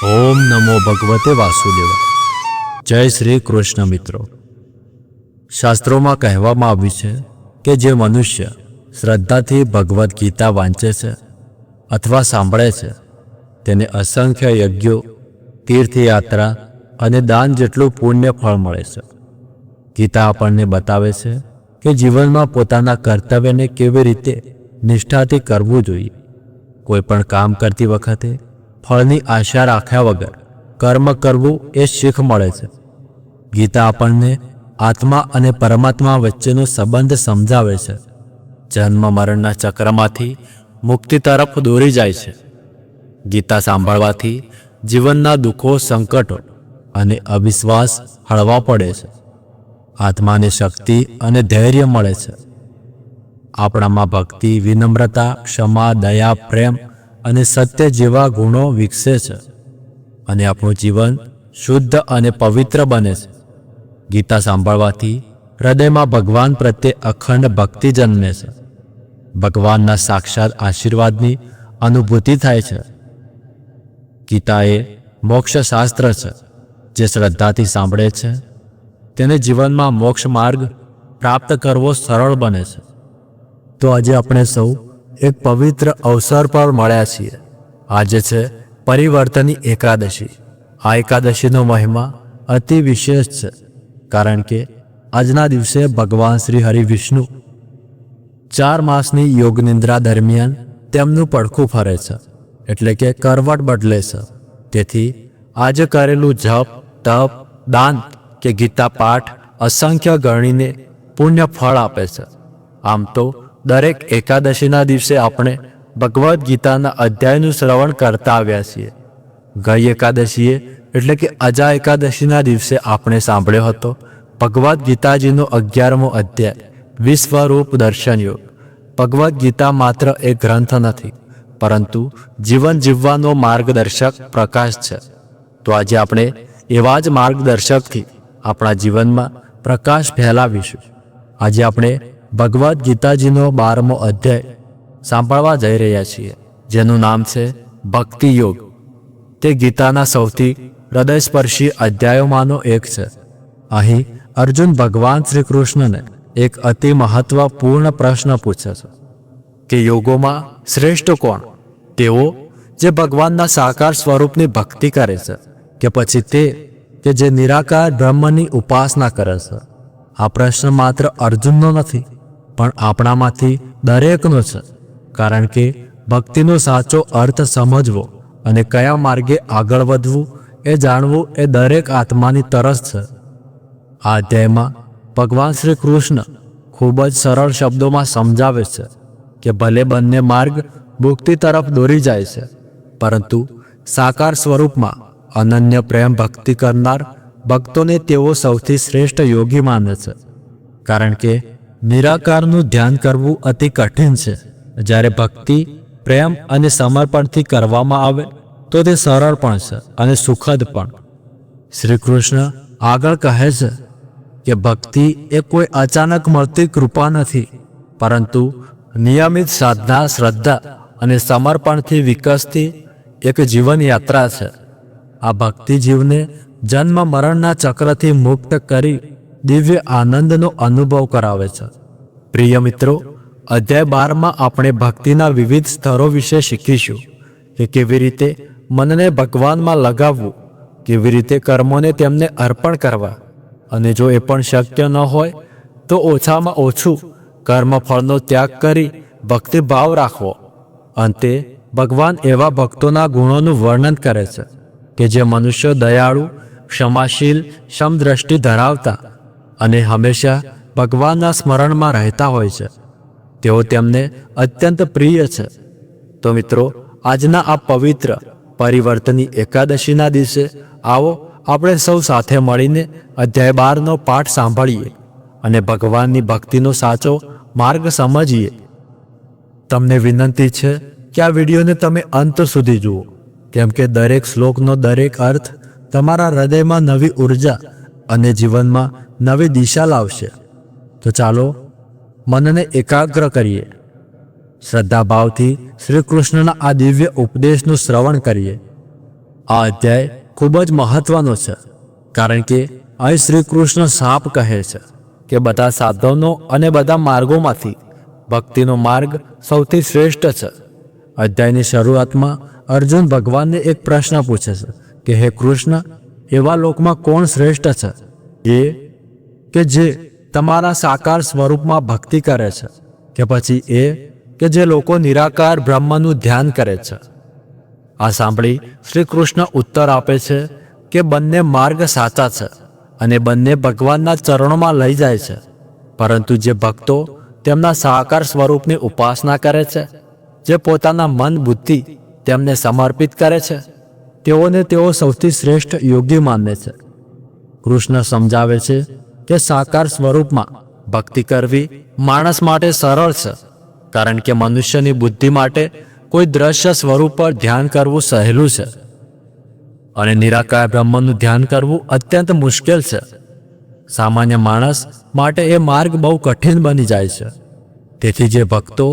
ઓમ નમો ભગવતે વાસુદેવ। જય શ્રી કૃષ્ણ। મિત્રો, શાસ્ત્રોમાં કહેવામાં આવ્યું છે કે જે મનુષ્ય શ્રદ્ધાથી ભગવદ્ ગીતા વાંચે છે અથવા સાંભળે છે તેને અસંખ્ય યજ્ઞો, તીર્થયાત્રા અને દાન જેટલું પુણ્ય ફળ મળે છે। ગીતા આપણને બતાવે છે કે જીવનમાં પોતાના કર્તવ્યને કેવી રીતે નિષ્ઠાથી કરવું જોઈએ। કોઈ પણ કામ કરતી વખતે ફળની આશા રાખ્યા વગર કર્મ કરવું એ શીખ મળે છે। ગીતા આપણને આત્મા અને પરમાત્મા વચ્ચેનો સંબંધ સમજાવે છે, જન્મ મરણના ચક્રમાંથી મુક્તિ તરફ દોરી જાય છે। ગીતા સાંભળવાથી જીવનના દુઃખો, સંકટો અને અવિશ્વાસ હળવા પડે છે, આત્માને શક્તિ અને ધૈર્ય મળે છે। આપણામાં ભક્તિ, વિનમ્રતા, ક્ષમા, દયા, પ્રેમ અને સત્ય જેવા ગુણો વિકસે છે અને આપણું જીવન શુદ્ધ અને પવિત્ર બને છે। ગીતા સાંભળવાથી હૃદયમાં ભગવાન પ્રત્યે અખંડ ભક્તિ જન્મે છે, ભગવાનના સાક્ષાત આશીર્વાદની અનુભૂતિ થાય છે। ગીતા એ મોક્ષ શાસ્ત્ર છે, જે શ્રદ્ધાથી સાંભળે છે તેને જીવનમાં મોક્ષ માર્ગ પ્રાપ્ત કરવો સરળ બને છે। તો આજે આપણે સૌ એક પવિત્ર અવસર પર મળ્યા છીએ। આજે છે પરિવર્તની એકાદશી। આ એકાદશીનો મહિમા અતિ વિશેષ છે, કારણ કે આજના દિવસે ભગવાન શ્રી હરિ વિષ્ણુ 4 માસની યોગ નિદ્રા દરમિયાન તેમનું પડખું ફરે છે, એટલે કે કરવટ બદલે છે। તેથી આજે કરેલું જપ, તપ, દાન કે ગીતા પાઠ અસંખ્ય ગણીને પુણ્ય ફળ આપે છે। આમ તો દરેક એકાદશીના દિવસે આપણે ભગવદ્ ગીતાના અધ્યાયનું શ્રવણ કરતા આવ્યા છીએ। ગઈ એકાદશીએ એટલે કે અજા એકાદશીના દિવસે આપણે સાંભળ્યો હતો ભગવદ્ ગીતાજીનો 11મો અધ્યાય, વિશ્વરૂપ દર્શન યોગ। ભગવદ્ ગીતા માત્ર એક ગ્રંથ નથી, પરંતુ જીવન જીવવાનો માર્ગદર્શક પ્રકાશ છે। તો આજે આપણે એવા જ માર્ગદર્શકથી આપણા જીવનમાં પ્રકાશ ફેલાવીશું। આજે આપણે ભગવદ્ ગીતાજીનો 12મો અધ્યાય સાંભળવા જઈ રહ્યા છીએ, જેનું નામ છે ભક્તિ યોગ। તે ગીતાના સૌથી હૃદયસ્પર્શી અધ્યાયોમાંનો એક છે। અહીં અર્જુન ભગવાન શ્રી કૃષ્ણને એક અતિ મહત્વપૂર્ણ પ્રશ્ન પૂછે છે કે યોગોમાં શ્રેષ્ઠ કોણ? તેઓ જે ભગવાનના સાકાર સ્વરૂપની ભક્તિ કરે છે કે પછી તે કે જે નિરાકાર બ્રહ્મની ઉપાસના કરે છે? આ પ્રશ્ન માત્ર અર્જુનનો નથી, પણ આપણામાંથી દરેકનો છે, કારણ કે ભક્તિનો સાચો અર્થ સમજવો અને કયા માર્ગે આગળ વધવું એ જાણવું એ દરેક આત્માની તરસ છે। આ અધ્યાયમાં ભગવાન શ્રી કૃષ્ણ ખૂબ જ સરળ શબ્દોમાં સમજાવે છે કે ભલે બંને માર્ગ મુક્તિ તરફ દોરી જાય છે, પરંતુ સાકાર સ્વરૂપમાં અનન્ય પ્રેમ ભક્તિ કરનાર ભક્તોને તેઓ સૌથી શ્રેષ્ઠ યોગી માને છે, કારણ કે નિરાકારનું ધ્યાન કરવું અતિ કઠિન છે, જ્યારે ભક્તિ, પ્રેમ અને સમર્પણથી કરવામાં આવે તો તે સરળ પણ છે અને સુખદ પણ। શ્રી કૃષ્ણ આગળ કહે છે કે ભક્તિ એ કોઈ અચાનક મળતી કૃપા નથી, પરંતુ નિયમિત સાધના, શ્રદ્ધા અને સમર્પણથી વિકસતી એક જીવન યાત્રા છે। આ ભક્તિ જીવને જન્મ મરણના ચક્રથી મુક્ત કરી દિવ્ય આનંદનો અનુભવ કરાવે છે। પ્રિય મિત્રો, અધ્યાય 12માં આપણે ભક્તિના વિવિધ સ્તરો વિશે શીખીશું કે કેવી રીતે મનને ભગવાનમાં લગાવવું, કેવી રીતે કર્મોને તેમને અર્પણ કરવા, અને જો એ પણ શક્ય ન હોય તો ઓછામાં ઓછું કર્મફળનો ત્યાગ કરી ભક્તિભાવ રાખવો। અંતે ભગવાન એવા ભક્તોના ગુણોનું વર્ણન કરે છે કે જે મનુષ્યો દયાળુ, ક્ષમાશીલ, સમદ્રષ્ટિ ધરાવતા અને હંમેશા ભગવાનના સ્મરણમાં રહેતા હોય છે, તેઓ તેમને અત્યંત પ્રિય છે। તો મિત્રો, આજના આ પવિત્ર પરિવર્તની એકાદશીના દિવસે આવો આપણે સૌ સાથે મળીને અધ્યાય 12નો પાઠ સાંભળીએ અને ભગવાનની ભક્તિનો સાચો માર્ગ સમજીએ। તમને વિનંતી છે કે આ વિડીયોને તમે અંત સુધી જુઓ, કેમ કે દરેક શ્લોકનો દરેક અર્થ તમારા હૃદયમાં નવી ઉર્જા અને જીવનમાં નવી દિશા લાવશે। તો ચાલો મનને એકાગ્ર કરીએ, શ્રદ્ધાભાવથી શ્રી કૃષ્ણના આ દિવ્ય ઉપદેશનું શ્રવણ કરીએ આ અધ્યાય ખૂબ જ મહત્વનો છે, કારણ કે અહીં શ્રી કૃષ્ણ સાપ કહે છે કે બધા સાધનો અને બધા માર્ગોમાંથી ભક્તિનો માર્ગ સૌથી શ્રેષ્ઠ છે. અધ્યાયની શરૂઆતમાં અર્જુન ભગવાનને એક પ્રશ્ન પૂછે છે કે હે કૃષ્ણ, એવા લોકમાં કોણ શ્રેષ્ઠ છે? એ કે જે તમારા સાકાર સ્વરૂપમાં ભક્તિ કરે છે, કે પછી એ કે જે લોકો નિરાકાર બ્રહ્મનું ધ્યાન કરે છે? આ સાંભળી શ્રી કૃષ્ણ ઉત્તર આપે છે કે બંને માર્ગ સાચા છે અને બંને ભગવાનના ચરણોમાં લઈ જાય છે, પરંતુ જે ભક્તો તેમના સાકાર સ્વરૂપની ઉપાસના કરે છે, જે પોતાના મન બુદ્ધિ તેમને સમર્પિત કરે છે, તેઓને તેઓ સૌથી શ્રેષ્ઠ યોગી માને છે. કૃષ્ણ સમજાવે છે કે સાકાર સ્વરૂપમાં ભક્તિ કરવી માણસ માટે સરળ છે, કારણ કે મનુષ્યની બુદ્ધિ માટે કોઈ દ્રશ્ય સ્વરૂપ પર ધ્યાન કરવું સહેલું છે અને નિરાકાર બ્રહ્મનું ધ્યાન કરવું અત્યંત મુશ્કેલ છે. સામાન્ય માણસ માટે એ માર્ગ બહુ કઠિન બની જાય છે. તેથી જે ભક્તો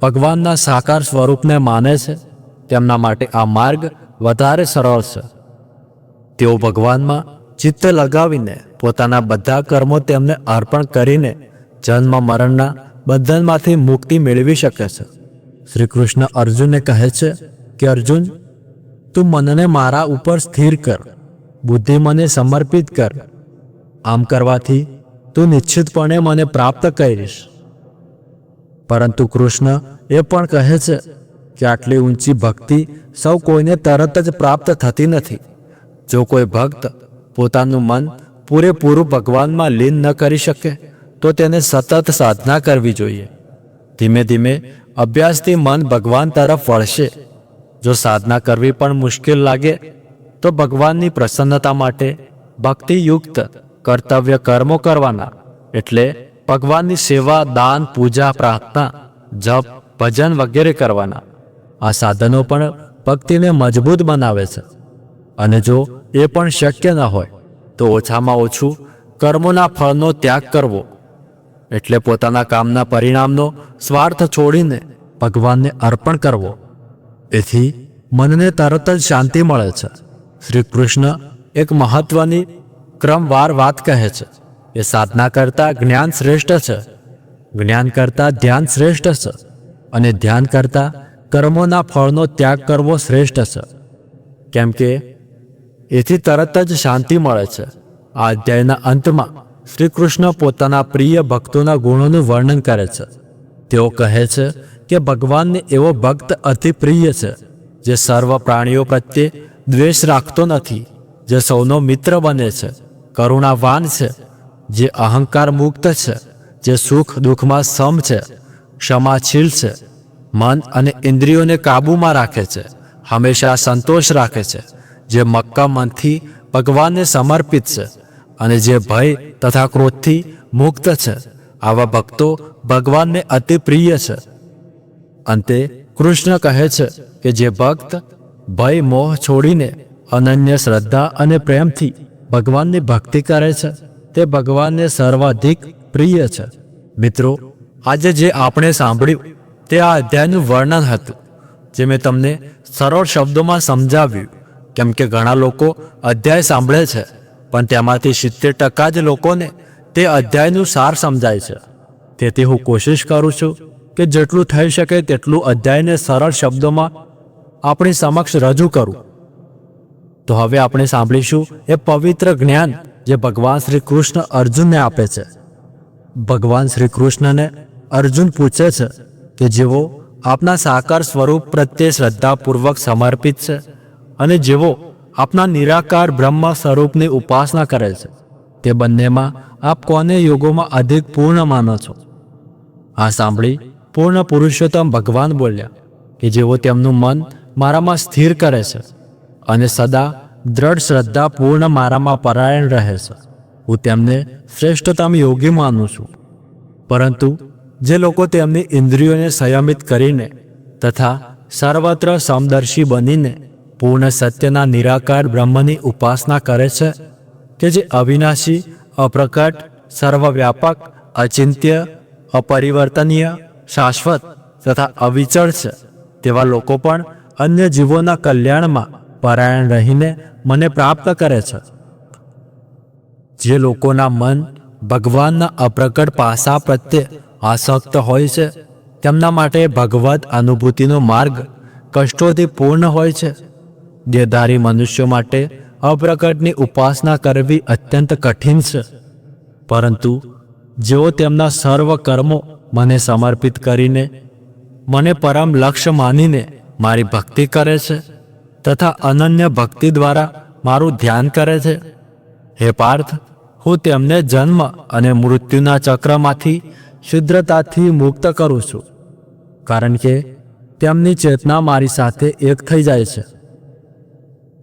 ભગવાનના સાકાર સ્વરૂપને માને છે, તેમના માટે આ માર્ગ વધારે સરળ છે. તેઓ ભગવાનમાં ચિત્ત લગાવીને પોતાના બધા કર્મો તેમને અર્પણ કરીને જન્મ મરણના બંધનમાંથી મુક્તિ મેળવી શકે છે. શ્રી કૃષ્ણ અર્જુનને કહે છે કે અર્જુન, તું મનને મારા ઉપર સ્થિર કર, બુદ્ધિ મને સમર્પિત કર. આમ કરવાથી તું નિશ્ચિતપણે મને પ્રાપ્ત કરીશ. પરંતુ કૃષ્ણ એ પણ કહે છે કે આટલી ઊંચી ભક્તિ સૌ કોઈને તરત જ પ્રાપ્ત થતી નથી. જો કોઈ ભક્ત પોતાનું મન પૂરેપૂરું ભગવાનમાં લીન ન કરી શકે તો તેને સતત સાધના કરવી જોઈએ. ધીમે ધીમે અભ્યાસથી મન ભગવાન તરફ વળશે. જો સાધના કરવી પણ મુશ્કેલ લાગે તો ભગવાનની પ્રસન્નતા માટે ભક્તિયુક્ત કર્તવ્ય કર્મો કરવાના, એટલે ભગવાનની સેવા, દાન, પૂજા, પ્રાર્થના, જપ, ભજન વગેરે કરવાના. આ સાધનો પણ ભક્તિને મજબૂત બનાવે છે. અને જો એ પણ શક્ય ન હોય તો ઓછામાં ઓછું કર્મોના ફળનો ત્યાગ કરવો, એટલે પોતાના કામના પરિણામનો સ્વાર્થ છોડીને ભગવાનને અર્પણ કરવો. એથી મનને તરત જ શાંતિ મળે છે. શ્રી કૃષ્ણ એક મહત્વની ક્રમવાર વાત કહે છે કે સાધના કરતાં જ્ઞાન શ્રેષ્ઠ છે, જ્ઞાન કરતાં ધ્યાન શ્રેષ્ઠ છે, અને ધ્યાન કરતાં કર્મોના ફળનો ત્યાગ કરવો શ્રેષ્ઠ છે. કેમ કે એથી તરત જ શાંતિ મળે છે. આ અધ્યાયના અંતમાં શ્રી કૃષ્ણ પોતાના પ્રિય ભક્તોના ગુણોનું વર્ણન કરે છે. તેઓ કહે છે કે ભગવાનને એવો ભક્ત અતિ પ્રિય છે જે સર્વ પ્રાણીઓ પ્રત્યે દ્વેષ રાખતો નથી, જે સૌનો મિત્ર બને છે, કરુણાવાન છે, જે અહંકાર મુક્ત છે, જે સુખ દુઃખમાં સમ છે, ક્ષમાશીલ છે, મન અને ઇન્દ્રિયોને કાબૂમાં રાખે છે, હંમેશા સંતોષ રાખે છે, જે મક્કમ મનથી ભગવાનને સમર્પિત છે, અને જે ભય તથા ક્રોધથી મુક્ત છે. આવા ભક્તો ભગવાનને અતિ પ્રિય છે. અંતે કૃષ્ણ કહે છે કે જે ભક્ત ભય મોહ છોડીને અનન્ય શ્રદ્ધા અને પ્રેમથી ભગવાનની ભક્તિ કરે છે, તે ભગવાનને સર્વાધિક પ્રિય છે. મિત્રો, આજે જે આપણે સાંભળ્યું તે આ અધ્યાયનું વર્ણન હતું, જે મેં તમને સરળ શબ્દોમાં સમજાવ્યું. કેમ કે ઘણા લોકો અધ્યાય સાંભળે છે, પણ તેમાંથી 70% જ લોકોને તે અધ્યાયનું સાર સમજાય છે. તેથી હું કોશિશ કરું છું કે જેટલું થઈ શકે તેટલું અધ્યાયને સરળ શબ્દોમાં આપણી સમક્ષ રજૂ કરું. તો હવે આપણે સાંભળીશું એ પવિત્ર જ્ઞાન જે ભગવાન શ્રી કૃષ્ણ અર્જુનને આપે છે. ભગવાન શ્રી કૃષ્ણને અર્જુન પૂછે છે કે જેઓ આપના સાકાર સ્વરૂપ પ્રત્યે શ્રદ્ધાપૂર્વક સમર્પિત છે અને જેઓ આપના નિરાકાર બ્રહ્મ સ્વરૂપની ઉપાસના કરે છે, તે બંનેમાં આપ કોને યોગોમાં અધિક પૂર્ણ માનો છો? આ સાંભળી પૂર્ણ પુરુષોત્તમ ભગવાન બોલ્યા કે જેઓ તેમનું મન મારામાં સ્થિર કરે છે અને સદા દ્રઢ શ્રદ્ધાપૂર્ણ મારામાં પરાયણ રહે છે, હું તેમને શ્રેષ્ઠતમ યોગી માનું છું. પરંતુ જે લોકો તેમની ઇન્દ્રિયોને સંયમિત કરીને તથા સર્વત્ર સમદર્શી બનીને પૂર્ણ સત્યના નિરાકાર બ્રહ્મની ઉપાસના કરે છે, કે જે અવિનાશી, અપ્રકટ, સર્વવ્યાપક, અચિંત્ય, અપરિવર્તનીય, શાશ્વત તથા અવિચળ છે, તેવા લોકો પણ અન્ય જીવોના કલ્યાણમાં પરાયણ રહીને મને પ્રાપ્ત કરે છે. જે લોકોના મન ભગવાનના અપ્રકટ પાસા પ્રત્યે આસક્ત હોય છે તેમના માટે ભગવદ અનુભૂતિનો માર્ગ કષ્ટોથી પૂર્ણ હોય છે. દેહધારી મનુષ્યો માટે અપ્રકટની ઉપાસના કરવી અત્યંત કઠિન છે, પરંતુ જેઓ તેમના સર્વ કર્મો મને સમર્પિત કરીને મને પરમ લક્ષ્ય માનીને મારી ભક્તિ કરે છે તથા અનન્ય ભક્તિ દ્વારા મારું ધ્યાન કરે છે, હે પાર્થ, હું તેમને જન્મ અને મૃત્યુના ચક્રમાંથી શીઘ્રતાથી મુક્ત કરું છું, કારણ કે તેમની ચેતના મારી સાથે એક થઈ જાય છે.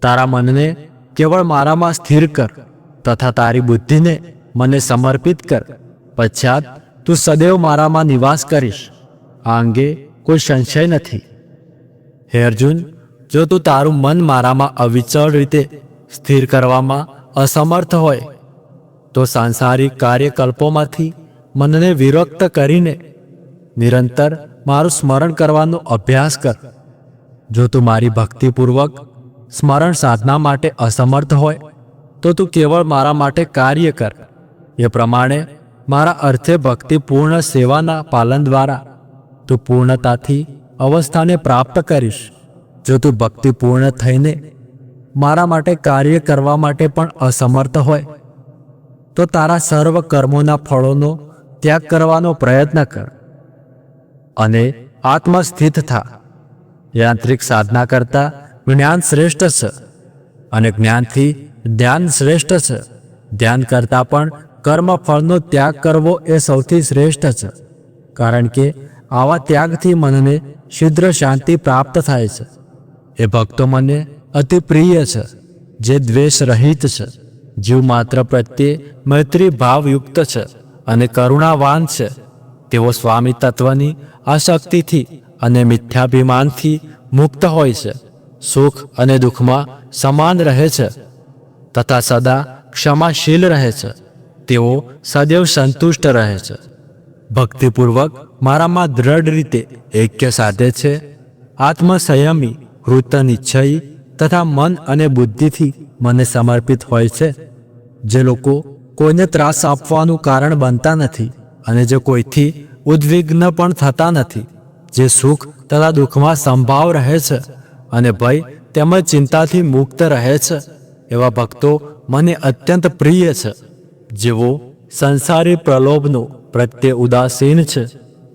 તારા મનને કેવળ મારામાં સ્થિર કર તથા તારી બુદ્ધિને મને સમર્પિત કર, પશ્ચાત તું સદૈવ મારામાં નિવાસ કરીશ. આ અંગે કોઈ સંશય નથી. હે અર્જુન, જો તું તારું મન મારામાં અવિચળ રીતે સ્થિર કરવામાં અસમર્થ હોય તો સાંસારિક કાર્યકલ્પોમાંથી મનને વિરક્ત કરીને નિરંતર મારું સ્મરણ કરવાનો અભ્યાસ કર. જો તું મારી ભક્તિપૂર્વક સ્મરણ સાધના માટે અસમર્થ હોય તો તું કેવળ મારા માટે કાર્ય કર. એ પ્રમાણે મારા અર્થે ભક્તિપૂર્ણ સેવાના પાલન દ્વારા તું પૂર્ણતાથી અવસ્થાને પ્રાપ્ત કરીશ. જો તું ભક્તિપૂર્ણ થઈને મારા માટે કાર્ય કરવા માટે પણ અસમર્થ હોય તો તારા સર્વ કર્મોના ફળોનો ત્યાગ કરવાનો પ્રયત્ન કર અને આત્મસ્થિત થા. યાંત્રિક સાધના કરતાં જ્ઞાન શ્રેષ્ઠ છે અને જ્ઞાનથી ધ્યાન શ્રેષ્ઠ છે. ધ્યાન કરતાં પણ કર્મફળનો ત્યાગ કરવો એ સૌથી શ્રેષ્ઠ છે, કારણ કે આવા ત્યાગથી મનને શીઘ્ર શાંતિ પ્રાપ્ત થાય છે. એ ભક્તો મને અતિ પ્રિય છે જે દ્વેષ રહિત છે, જીવ માત્ર પ્રત્યે મૈત્રી ભાવયુક્ત છે અને કરુણાવાન છે. તેઓ સ્વામી તત્વની આસક્તિથી અને મિથ્યાભિમાનથી મુક્ત હોય છે, સુખ અને દુઃખમાં સમાન રહે છે તથા સદા ક્ષમાશીલ રહે છે. તેઓ સદૈવ સંતુષ્ટ રહે છે. ભક્તિપૂર્વક મારામાં દ્રઢ રીતે એક્ય સાધે છે. આત્મસંયમી, કૃતનિશ્ચયી તથા મન અને બુદ્ધિથી મને સમર્પિત હોય છે. જે લોકો કોઈને ત્રાસ આપવાનું કારણ બનતા નથી અને જે કોઈથી ઉદ્વિગ્ન પણ થતા નથી, જે સુખ તથા દુઃખમાં સંભાવ રહે છે અને ભય તેમજ ચિંતાથી મુક્ત રહે છે, એવા ભક્તો મને અત્યંત પ્રિય છે. જેઓ સંસારી પ્રલોભનો પ્રત્યે ઉદાસીન છે,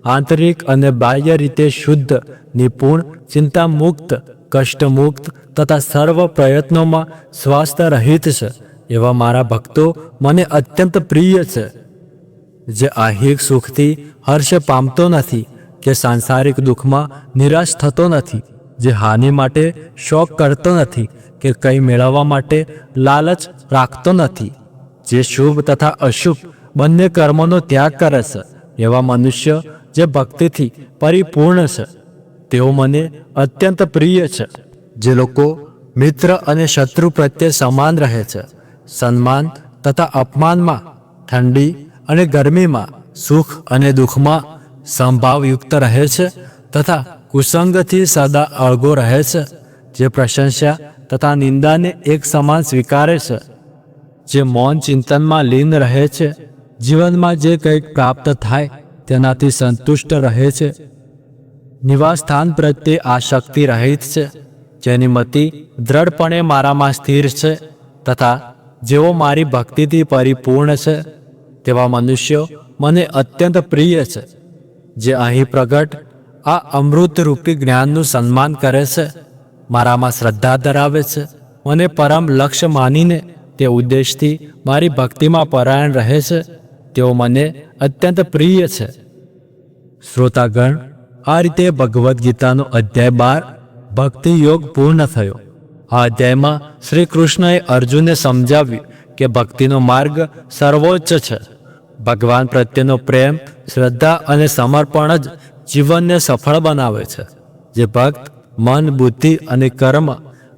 આંતરિક અને બાહ્ય રીતે શુદ્ધ, નિપુણ, ચિંતામુક્ત, કષ્ટમુક્ત તથા સર્વ પ્રયત્નોમાં સ્વાસ્થ રહિત છે, એવા મારા ભક્તો મને અત્યંત પ્રિય છે. જે આહિક સુખથી હર્ષ પામતો નથી કે સાંસારિક દુઃખમાં નિરાશ થતો નથી, જે હાનિ માટે શોક કરતો નથી કે કંઈ મેળવવા માટે લાલચ રાખતો નથી, જે શુભ તથા અશુભ બંને કર્મોનો ત્યાગ કરે છે, એવા મનુષ્ય જે ભક્તિથી પરિપૂર્ણ છે, તેઓ મને અત્યંત પ્રિય છે. જે લોકો મિત્ર અને શત્રુ પ્રત્યે સમાન રહે છે, સન્માન તથા અપમાનમાં, ઠંડી અને ગરમીમાં, સુખ અને દુઃખમાં સંભાવયુક્ત રહે છે તથા કુસંગથી સદા અળગો રહે છે, જે પ્રશંસા તથા નિંદાને એક સમાન સ્વીકારે છે, જે મૌન ચિંતનમાં લીન રહે છે, જીવનમાં જે કંઈક પ્રાપ્ત થાય તેનાથી સંતુષ્ટ રહે છે, નિવાસ સ્થાન પ્રત્યે આસક્તિ રહિત છે, જેની મતિ દ્રઢપણે મારામાં સ્થિર છે તથા જેઓ મારી ભક્તિથી પરિપૂર્ણ છે, તેવા મનુષ્યો મને અત્યંત પ્રિય છે. જે અહીં પ્રગટ આ અમૃતરૂપી જ્ઞાનનું સન્માન કરે છે, મારામાં શ્રદ્ધા ધરાવે છે, મને પરમ લક્ષ્ય માનીને તે ઉદ્દેશથી મારી ભક્તિમાં પરાયણ રહે છે, તેઓ મને અત્યંત પ્રિય છે. શ્રોતાગણ, આ રીતે ભગવદ્ ગીતાનો અધ્યાય 12 ભક્તિ યોગ પૂર્ણ થયો. આ અધ્યાયમાં શ્રી કૃષ્ણએ અર્જુનને સમજાવ્યું કે ભક્તિનો માર્ગ સર્વોચ્ચ છે. ભગવાન પ્રત્યેનો પ્રેમ, શ્રદ્ધા અને સમર્પણ જ જીવનને સફળ બનાવે છે. જે ભક્ત મન, બુદ્ધિ અને કર્મ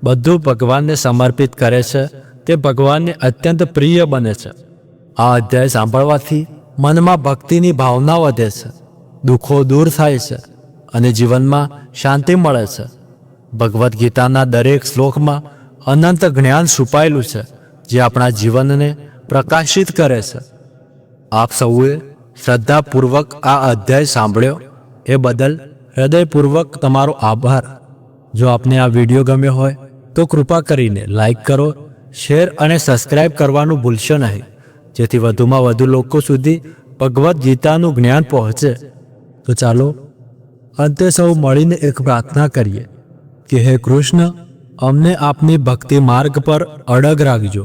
બધું ભગવાનને સમર્પિત કરે છે, તે ભગવાનને અત્યંત પ્રિય બને છે. આ અધ્યાય સાંભળવાથી મનમાં ભક્તિની ભાવના વધે છે, દુઃખો દૂર થાય છે અને જીવનમાં શાંતિ મળે છે. ભગવદ્ ગીતાના દરેક શ્લોકમાં અનંત જ્ઞાન છુપાયેલું છે જે આપણા જીવનને પ્રકાશિત કરે છે. આપ સૌએ શ્રદ્ધાપૂર્વક આ અધ્યાય સાંભળ્યો એ બદલ હૃદયપૂર્વક તમારો આભાર. જો આપને આ વિડીયો ગમ્યો હોય તો કૃપા કરીને લાઈક કરો, શેર અને સબસ્ક્રાઇબ કરવાનું ભૂલશો નહીં, જેથી વધુમાં વધુ લોકો સુધી ભગવદ્ ગીતાનું જ્ઞાન પહોંચે. તો ચાલો અંતે સૌ મળીને એક પ્રાર્થના કરીએ કે હે કૃષ્ણ, અમને આપની ભક્તિ માર્ગ પર અડગ રાખજો.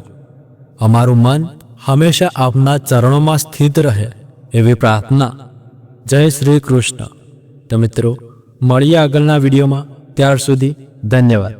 અમારું મન હંમેશા આપના ચરણોમાં સ્થિત રહે એવી પ્રાર્થના. જય શ્રી કૃષ્ણ. તો મિત્રો, મળીએ આગળના વિડીયોમાં. ત્યાર સુધી ધન્યવાદ.